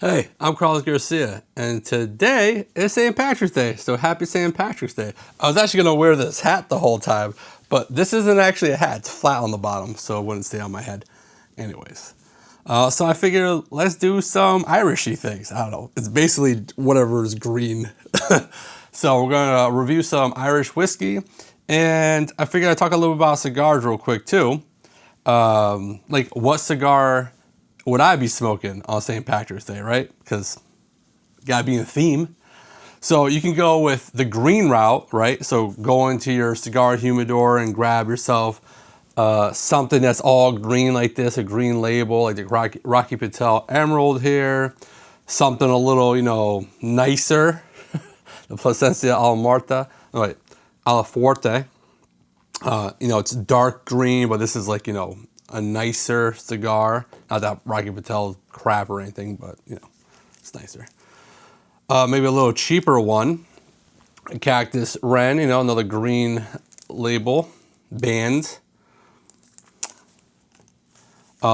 Hey, I'm Carlos Garcia, and today is St. Patrick's Day, so happy St. Patrick's Day. I was actually going to wear this hat the whole time, but this isn't actually a hat. It's flat on the bottom, so it wouldn't stay on my head. Anyways, so I figured let's do some Irishy things. I don't know. It's basically whatever is green. So we're going to review some Irish whiskey, and I figured I'd talk a little bit about cigars real quick, too. Like, what cigar would I be smoking on St. Patrick's Day, right? Because gotta be in theme. So you can go with the green route, right? So go into your cigar humidor and grab yourself something that's all green like this, a green label, like the Rocky Patel Emerald here. Something a little, nicer. The Plasencia Al Marta, wait, Alaforte. It's dark green, but this is like, a nicer cigar. Not that Rocky Patel crap or anything, but, it's nicer. Maybe a little cheaper one. A Cactus Wren, another green label. Band.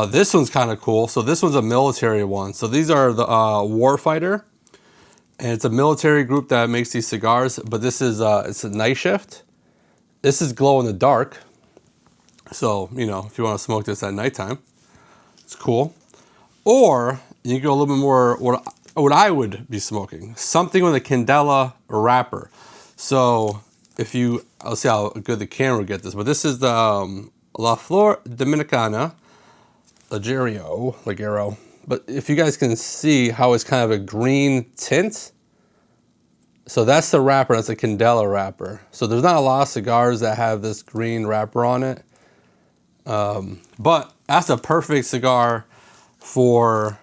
This one's kind of cool. So this one's a military one. So these are the Warfighter. And it's a military group that makes these cigars. But this is, it's a night shift. This is glow in the dark. So, if you want to smoke this at nighttime, it's cool. Or you can go a little bit more what I would be smoking. Something with a Candela wrapper. So I'll see how good the camera will get this, but this is the La Flor Dominicana Ligero. But if you guys can see how it's kind of a green tint. So that's the wrapper, that's a Candela wrapper. So there's not a lot of cigars that have this green wrapper on it. But that's a perfect cigar for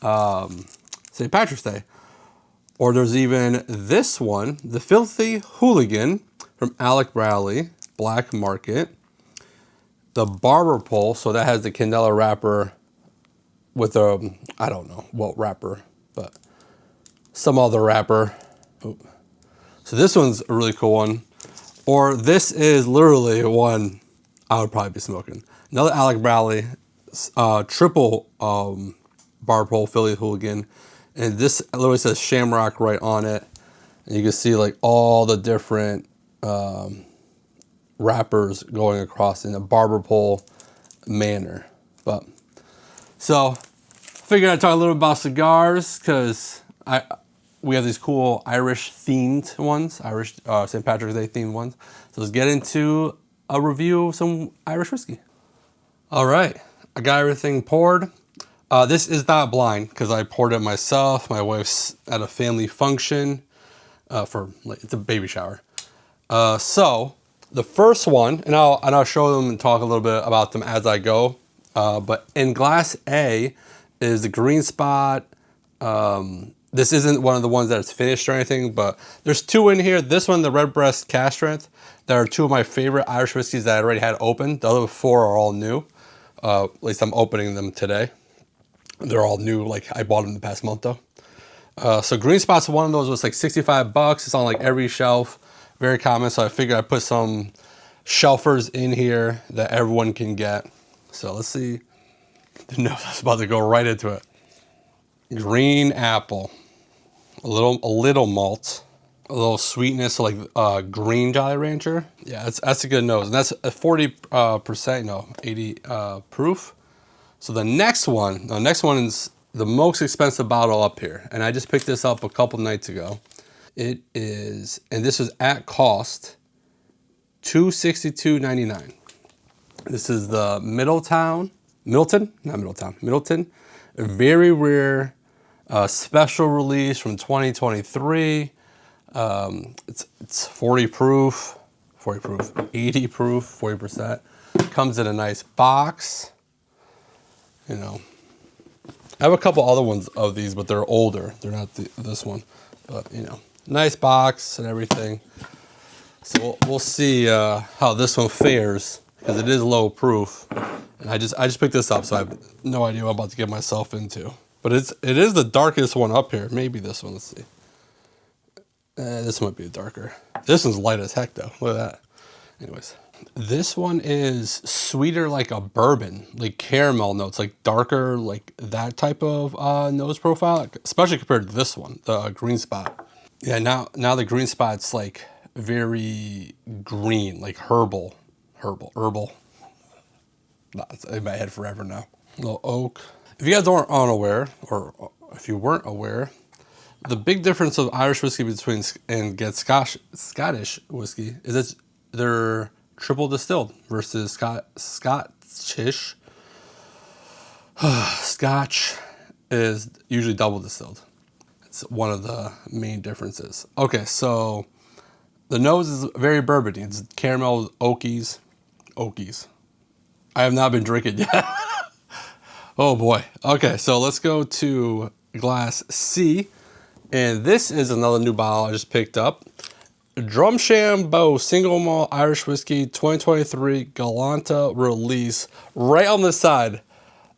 St. Patrick's Day. Or there's even this one, the Filthy Hooligan from Alec Bradley, Black Market. The Barber Pole, so that has the Candela wrapper with I don't know what wrapper, but some other wrapper. Ooh. So this one's a really cool one. Or this is literally one I would probably be smoking. Another Alec Bradley triple Barber Pole Philly Hooligan. And this literally says Shamrock right on it. And you can see like all the different wrappers going across in a Barber Pole manner. But so figured I'd talk a little bit about cigars because we have these cool Irish themed ones, Irish St. Patrick's Day themed ones. So let's get into a review of some Irish whiskey. All right, I got everything poured. This is not blind because I poured it myself. My wife's at a family function it's a baby shower. So the first one, and I'll show them and talk a little bit about them as I go. But in glass A is the Green Spot. This isn't one of the ones that's finished or anything, but there's two in here. This one, the Redbreast Cask Strength. There are two of my favorite Irish whiskeys that I already had open. The other four are all new. At least I'm opening them today. They're all new, like I bought them the past month though. So Green Spot's one of those was like $65. It's on like every shelf. Very common, so I figured I'd put some shelfers in here that everyone can get. So let's see. Didn't know I was about to go right into it. Green apple. A little malt. A little sweetness, so like green Jolly Rancher. Yeah, that's a good nose. And that's a 40%, 80 proof. So the next one is the most expensive bottle up here. And I just picked this up a couple nights ago. It is, and this is at cost, $262.99. This is the Middleton, a very rare special release from 2023. It's 40 proof, 80 proof, 40%. Comes in a nice box. I have a couple other ones of these, but they're older. They're not this one, but nice box and everything. So we'll see how this one fares because it is low proof. And I just picked this up, so I have no idea what I'm about to get myself into. But it is the darkest one up here. Maybe this one. Let's see. This might be darker. This one's light as heck, though. Look at that. Anyways, This one is sweeter like a bourbon, like caramel notes, like darker, like that type of nose profile, especially compared to this one, the green spot. Yeah, now the green spot's like very green, like herbal. That's in my head forever now. Little oak. If you guys aren't unaware, or if you weren't aware, the big difference of Irish whiskey between and get Scottish whiskey is that they're triple distilled versus Scotch. Scotch is usually double distilled. It's one of the main differences. Okay, so the nose is very bourbony. It's caramel, oakies. I have not been drinking yet. Oh boy. Okay, so let's go to glass C. And this is another new bottle I just picked up. Drumshambo Single Malt Irish Whiskey 2023 Galanta release. Right on the side.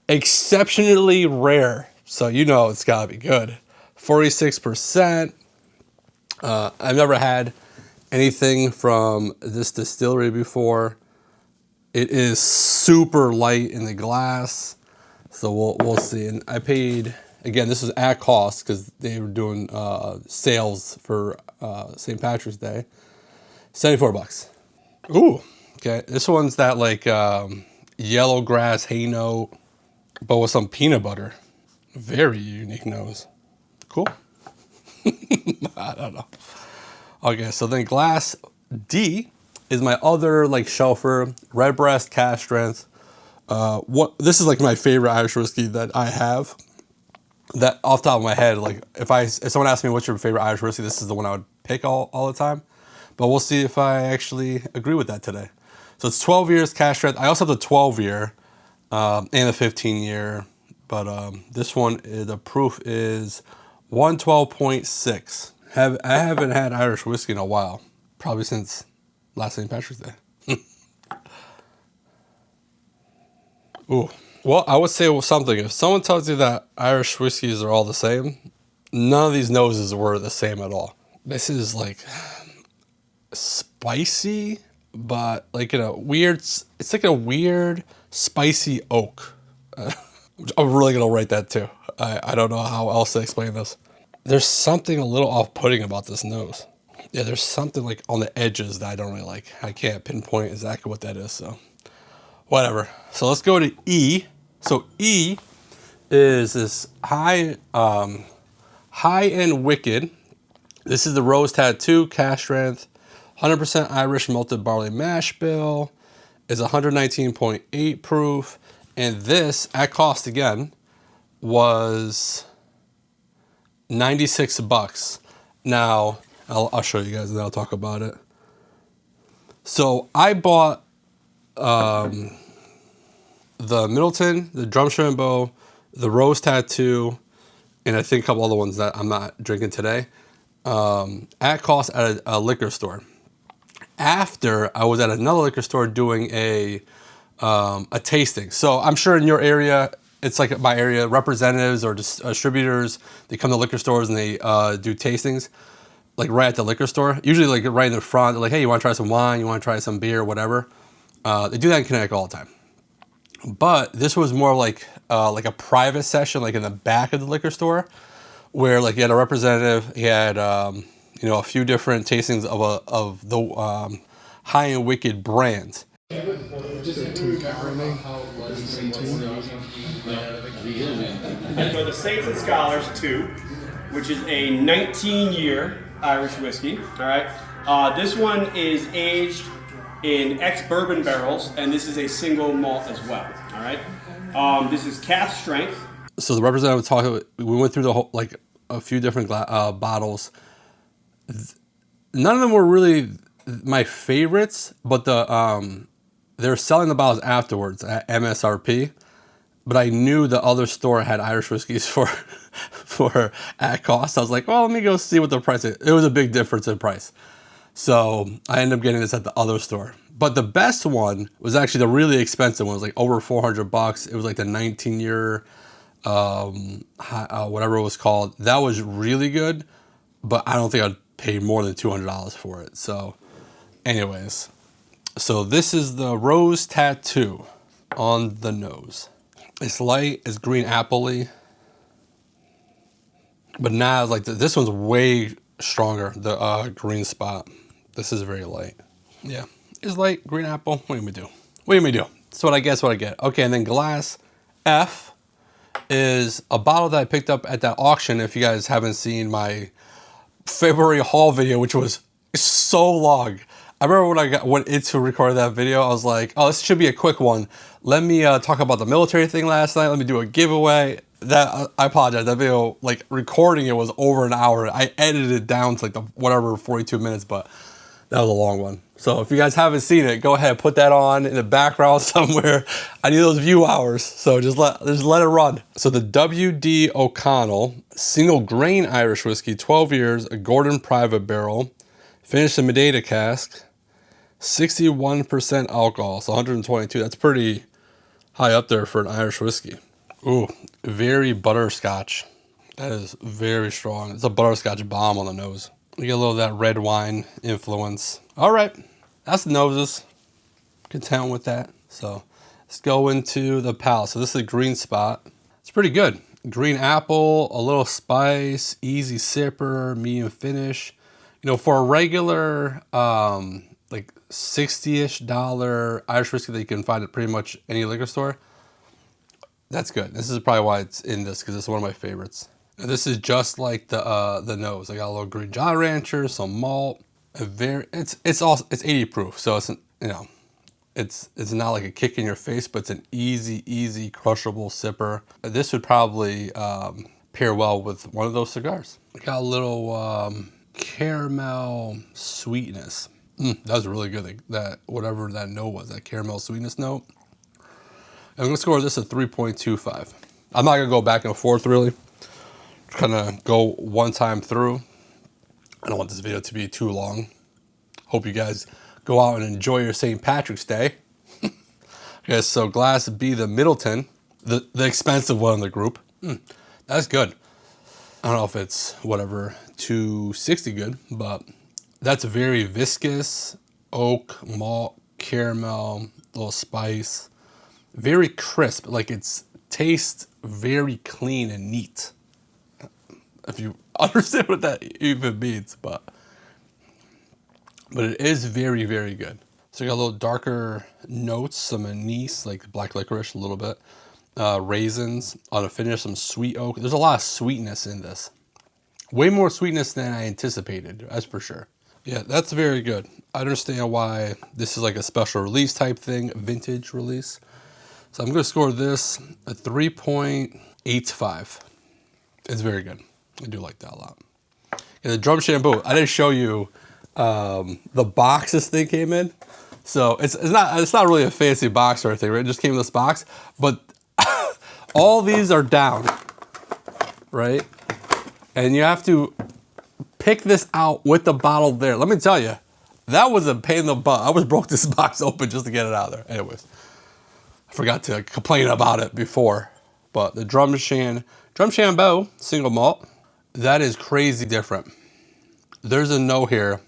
Exceptionally rare. So you know it's gotta be good. 46%. I've never had anything from this distillery before. It is super light in the glass. So we'll see. And I paid, again, this was at cost because they were doing sales for St. Patrick's Day. $74. Ooh, okay. This one's that like yellow grass hay note, but with some peanut butter. Very unique nose. Cool. I don't know. Okay, so then glass D is my other like shelfer, Redbreast cask strength. This is like my favorite Irish whiskey that I have. That off the top of my head, like if someone asked me what's your favorite Irish whiskey, this is the one I would pick all the time. But we'll see if I actually agree with that today. So it's 12 years cask strength. I also have the 12-year and the 15-year. But this one, the proof is 112.6. I haven't had Irish whiskey in a while, probably since last St. Patrick's Day. Ooh. Well, I would say something. If someone tells you that Irish whiskeys are all the same, none of these noses were the same at all. This is like spicy, but like in a weird, it's like a weird spicy oak. I'm really going to write that too. I don't know how else to explain this. There's something a little off-putting about this nose. Yeah, there's something like on the edges that I don't really like. I can't pinpoint exactly what that is, so whatever. So let's go to E. So E is this high-end wicked. This is the Rose Tattoo cask strength, 100% Irish malted barley mash bill. Is 119.8 proof, and this at cost again was $96. Now I'll show you guys and then I'll talk about it. So I bought the Middleton, the Drumshambo, the Rose Tattoo, and I think a couple other ones that I'm not drinking today at cost at a liquor store. After I was at another liquor store doing a tasting. So I'm sure in your area, it's like my area, representatives or distributors, they come to liquor stores and they do tastings, like right at the liquor store. Usually like right in the front, they're like, hey, you want to try some wine? You want to try some beer, whatever. They do that in Connecticut all the time. But this was more like a private session, like in the back of the liquor store, where like you had a representative, he had a few different tastings of the high-end wicked brand. For the Saints and Scholars 2, which is a 19-year Irish whiskey. All right, this one is aged in ex-bourbon barrels, and this is a single malt as well. All right, this is cask strength. So the representative was talking. We went through the whole, like a few different bottles. None of them were really my favorites, but they were selling the bottles afterwards at MSRP. But I knew the other store had Irish whiskeys for at cost. I was like, well, let me go see what the price is. It was a big difference in price. So I ended up getting this at the other store. But the best one was actually the really expensive one. It was like over $400. It was like the 19-year, whatever it was called. That was really good, but I don't think I'd pay more than $200 for it. So anyways, So this is the Rose Tattoo on the nose. It's light, it's green apple-y. But now, like, this one's way stronger, the green spot. This is very light. Yeah, it's light, green apple. What do we do? What do we do? That's what I guess what I get. Okay, and then glass F is a bottle that I picked up at that auction. If you guys haven't seen my February haul video, which was so long. I remember when I went into record that video, I was like, oh, this should be a quick one. Let me talk about the military thing last night. Let me do a giveaway. That I apologize. That video, like recording it, was over an hour. I edited it down to like the whatever 42 minutes, but that was a long one. So if you guys haven't seen it, go ahead, put that on in the background somewhere. I need those view hours, so just let it run. So the W.D. O'Connell single grain Irish whiskey, 12 years, a Gordon Private barrel, finished in Madeira cask, 61% alcohol, so 122. That's pretty high up there for an Irish whiskey. Ooh, very butterscotch. That is very strong. It's a butterscotch bomb on the nose. You get a little of that red wine influence. All right, that's the noses. Content with that. So let's go into the palate. So this is a green spot. It's pretty good. Green apple, a little spice, easy sipper, medium finish. You know, for a regular like $60-ish Irish whiskey that you can find at pretty much any liquor store, that's good. This is probably why it's in this, because it's one of my favorites. And this is just like the nose. I got a little green Jolly Rancher, some malt. It's 80 proof, so it's, you know, it's not like a kick in your face, but it's an easy crushable sipper. This would probably pair well with one of those cigars. I got a little caramel sweetness. That was really good. That whatever that note was, that caramel sweetness note. I'm gonna score this at 3.25. I'm not gonna go back and forth really. Kind of go one time through. I don't want this video to be too long. Hope you guys go out and enjoy your St. Patrick's Day. Okay, so glass B, the Middleton, the expensive one in the group. That's good. I don't know if it's whatever 260 good, but that's very viscous, oak, malt, caramel, little spice, very crisp. Like it's tastes very clean and neat. If you understand what that even means, but it is very good. So you got a little darker notes, some anise, like black licorice a little bit, raisins on the finish, some sweet oak. There's a lot of sweetness in this. Way more sweetness than I anticipated, that's for sure. Yeah, that's very good. I understand why this is like a special release type thing, vintage release. So I'm gonna score this a 3.85. It's very good. I do like that a lot. And the drum shampoo, I didn't show you the box this thing came in. So it's not really a fancy box or anything, right? It just came in this box, but all these are down, right? And you have to pick this out with the bottle there. Let me tell you, that was a pain in the butt. I almost broke this box open just to get it out of there. Anyways, I forgot to complain about it before, but the drum shampoo single malt, that is crazy different. There's a note here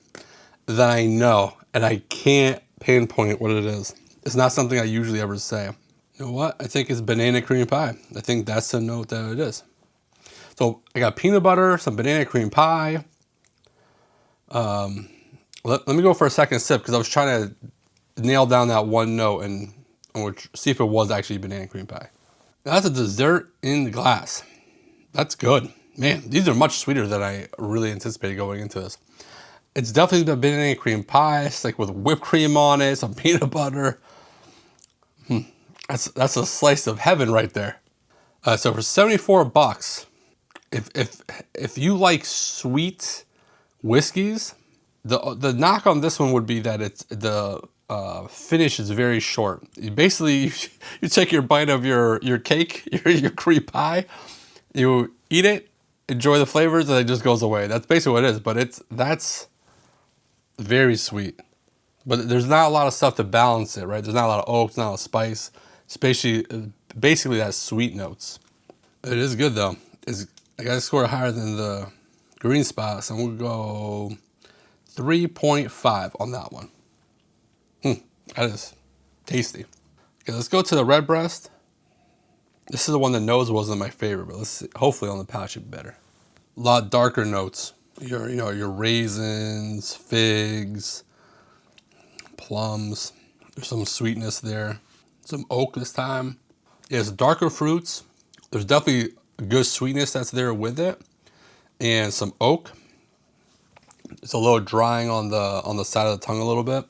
that I know, and I can't pinpoint what it is. It's not something I usually ever say. You know what? I think it's banana cream pie. I think that's the note that it is. So I got peanut butter, some banana cream pie. Let me go for a second sip, because I was trying to nail down that one note and see if it was actually banana cream pie. That's a dessert in the glass. That's good. Man, these are much sweeter than I really anticipated going into this. It's definitely the banana cream pie, it's like with whipped cream on it, some peanut butter. That's a slice of heaven right there. So for $74, if you like sweet whiskeys, the knock on this one would be that it's the finish is very short. You take your bite of your cake, your cream pie, you eat it, enjoy the flavors, and it just goes away. That's basically what it is, but that's very sweet. But there's not a lot of stuff to balance it, right? There's not a lot of oak, not a lot of spice, basically that sweet notes. It is good though. I gotta score higher than the green spot, so I'm gonna go 3.5 on that one. That is tasty. Okay, let's go to the red breast. This is the one that nose wasn't my favorite, but let's see. Hopefully on the palate should be better. A lot darker notes. Your raisins, figs, plums. There's some sweetness there. Some oak this time. Yeah, it's darker fruits. There's definitely a good sweetness that's there with it, and some oak. It's a little drying on the side of the tongue a little bit.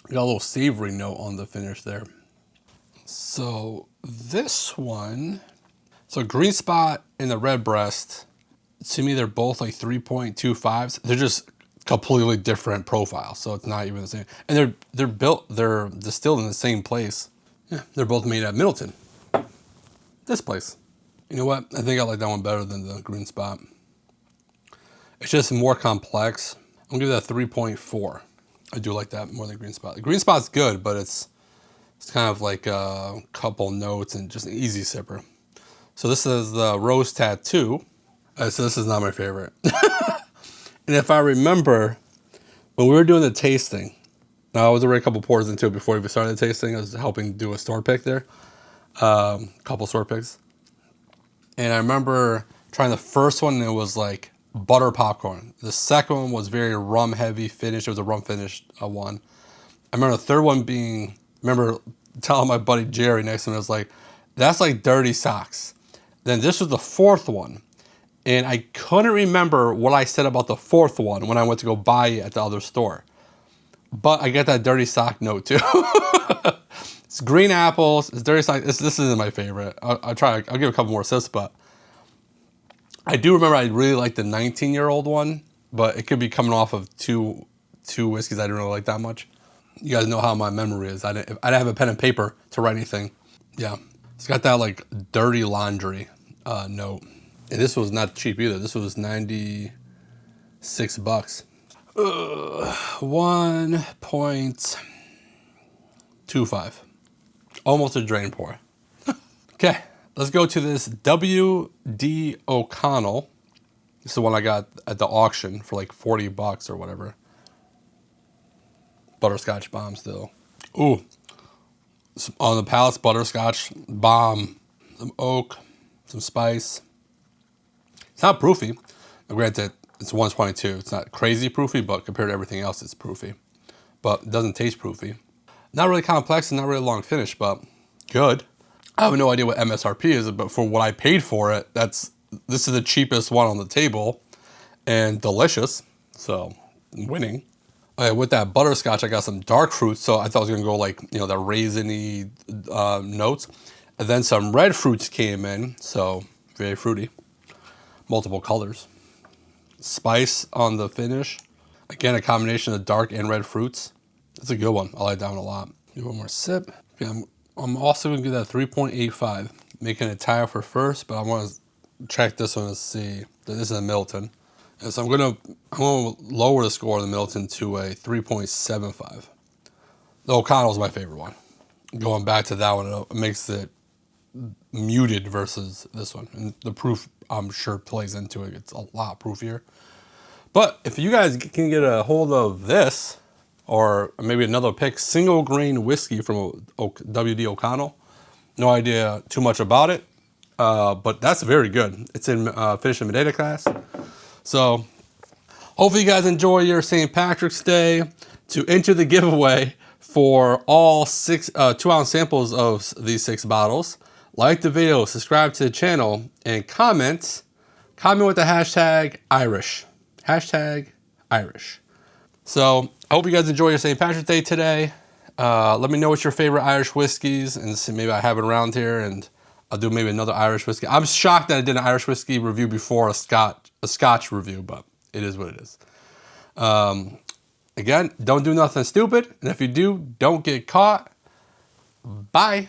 Got a little savory note on the finish there. So this one, so green spot and the red breast, to me they're both like 3.25s. They're just completely different profiles, so it's not even the same. And they're distilled in the same place. Yeah, they're both made at Middleton. This place. You know what? I think I like that one better than the green spot. It's just more complex. I'm gonna give that 3.4. I do like that more than green spot. The green spot's good, but it's kind of like a couple notes and just an easy sipper. So this is the Rose Tattoo. So this is not my favorite. And if I remember, when we were doing the tasting, now I was already a couple pours into it before we started the tasting. I was helping do a store pick there, couple store picks. And I remember trying the first one and it was like butter popcorn. The second one was very rum heavy finish. It was a rum finished one. I remember the third one being, telling my buddy Jerry next to me, I was like, that's like dirty socks. Then this was the fourth one. And I couldn't remember what I said about the fourth one when I went to go buy it at the other store. But I get that dirty sock note too. It's green apples, it's dirty sock. This isn't my favorite. I'll give a couple more sips, but I do remember I really liked the 19-year-old one, but it could be coming off of two whiskeys I didn't really like that much. You guys know how my memory is. I didn't have a pen and paper to write anything. Yeah, it's got that like dirty laundry note. And this was not cheap either. This was $96. 1.25. Almost a drain pour. Okay, let's go to this W.D. O'Connell. This is the one I got at the auction for like $40 or whatever. Butterscotch bomb still. Ooh. On the palate's butterscotch bomb. Some oak, some spice. It's not proofy. Granted, it's 122. It's not crazy proofy, but compared to everything else, it's proofy. But it doesn't taste proofy. Not really complex and not really long finish, but good. I have no idea what MSRP is, but for what I paid for it, this is the cheapest one on the table and delicious. So winning. With that butterscotch, I got some dark fruits, so I thought it was gonna go like, the raisiny notes. And then some red fruits came in, so very fruity. Multiple colors. Spice on the finish. Again, a combination of dark and red fruits. That's a good one. I like that one a lot. Do one more sip. Okay, I'm also gonna give that 3.85, making it tie for first, but I want to check this one to see that this is a Middleton. And so I'm gonna lower the score on the Middleton to a 3.75. The O'Connell's my favorite one. Going back to that one, it makes it muted versus this one. And the proof, I'm sure, plays into it. It's a lot proofier. But if you guys can get a hold of this, or maybe another pick, single grain whiskey from W.D. O'Connell, no idea too much about it, but that's very good. It's in finished in Madeira class. So hopefully you guys enjoy your St. Patrick's Day. To enter the giveaway for all 2-ounce samples of these 6 bottles, like the video, subscribe to the channel, and comment with the hashtag Irish. Hashtag Irish. So I hope you guys enjoy your St. Patrick's Day today. Let me know what's your favorite Irish whiskeys, and see, maybe I have it around here, and I'll do maybe another Irish whiskey. I'm shocked that I did an Irish whiskey review before a Scotch review, but it is what it is. Again, don't do nothing stupid, and if you do, don't get caught. Bye.